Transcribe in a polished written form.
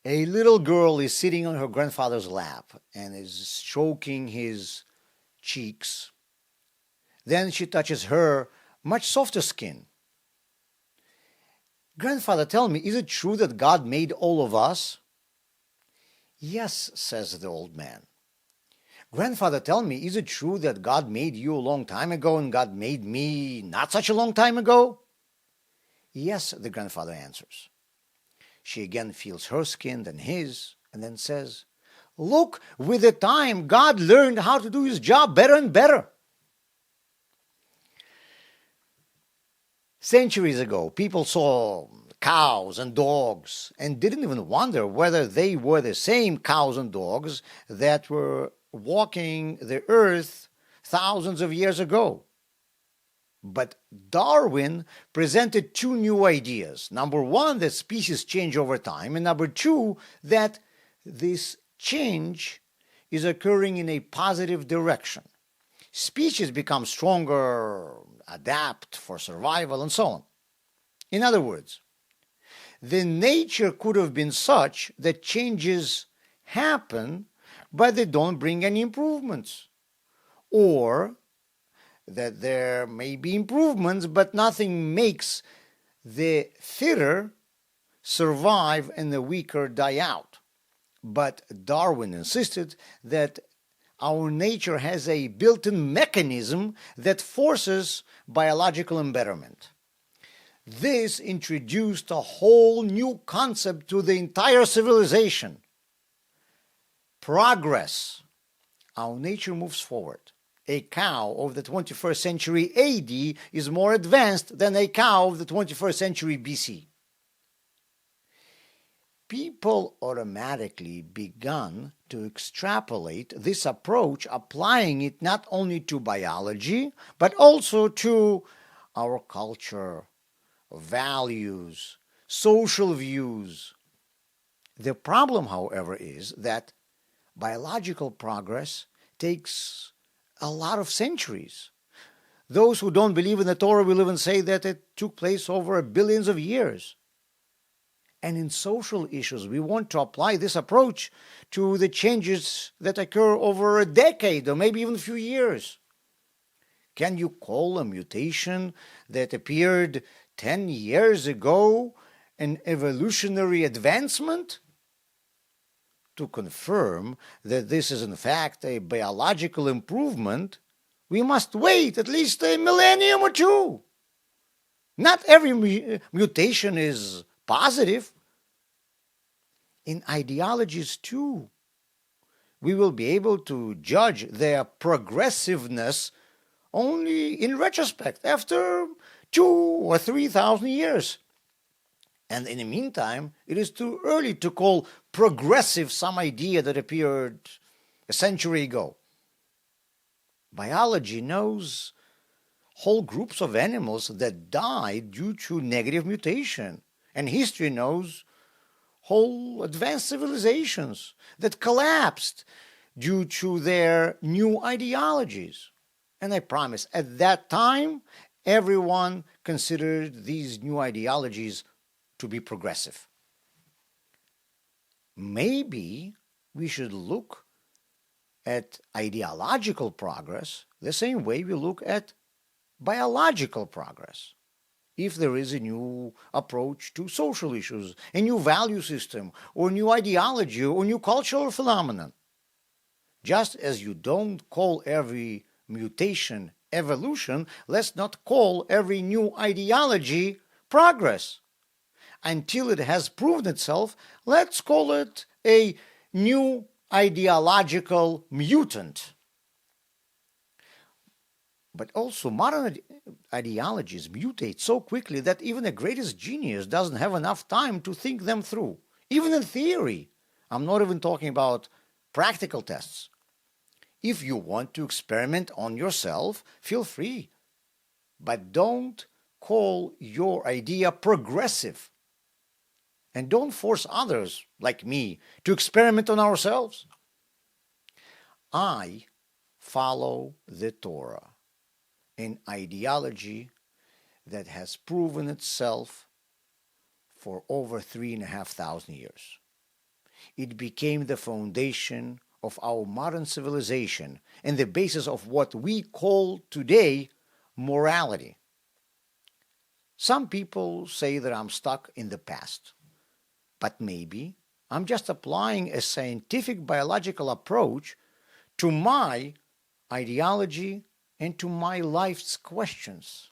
A little girl is sitting on her grandfather's lap and is stroking his cheeks. Then she touches her much softer skin. Grandfather, tell me, is it true that God made all of us? Yes, says the old man. Grandfather, tell me, is it true that God made you a long time ago and God made me not such a long time ago? Yes, the grandfather answers. She again feels her skin, then his, and then says, Look, with the time, God learned how to do his job better and better. Centuries ago, people saw cows and dogs and didn't even wonder whether they were the same cows and dogs that were walking the earth thousands of years ago. But Darwin presented two new ideas. Number one, that species change over time, and number two, that this change is occurring in a positive direction. Species become stronger, adapt for survival, and so on. In other words, the nature could have been such that changes happen, but they don't bring any improvements. Or that there may be improvements, but nothing makes the fitter survive and the weaker die out. But Darwin insisted that our nature has a built-in mechanism that forces biological betterment. This introduced a whole new concept to the entire civilization. Progress. Our nature moves forward. A cow of the 21st century AD is more advanced than a cow of the 21st century BC. People automatically began to extrapolate this approach, applying it not only to biology, but also to our culture, values, social views. The problem, however, is that biological progress takes a lot of centuries. Those who don't believe in the Torah will even say that it took place over billions of years. And in social issues, we want to apply this approach to the changes that occur over a decade or maybe even a few years. Can you call a mutation that appeared 10 years ago an evolutionary advancement? To confirm that this is in fact a biological improvement, we must wait at least a millennium or two. Not every mutation is positive. In ideologies too, we will be able to judge their progressiveness only in retrospect, after 2,000 or 3,000 years. And in the meantime, it is too early to call progressive some idea that appeared a century ago. Biology knows whole groups of animals that died due to negative mutation, and history knows whole advanced civilizations that collapsed due to their new ideologies. And I promise, at that time, everyone considered these new ideologies to be progressive. Maybe we should look at ideological progress the same way we look at biological progress. If there is a new approach to social issues, a new value system, or new ideology, or new cultural phenomenon. Just as you don't call every mutation evolution, let's not call every new ideology progress. Until it has proven itself, let's call it a new ideological mutant. But also, modern ideologies mutate so quickly that even the greatest genius doesn't have enough time to think them through. Even in theory. I'm not even talking about practical tests. If you want to experiment on yourself, feel free. But don't call your idea progressive. And don't force others, like me, to experiment on ourselves. I follow the Torah, an ideology that has proven itself for over 3,500 years. It became the foundation of our modern civilization and the basis of what we call today morality. Some people say that I'm stuck in the past, but maybe I'm just applying a scientific biological approach to my ideology and to my life's questions.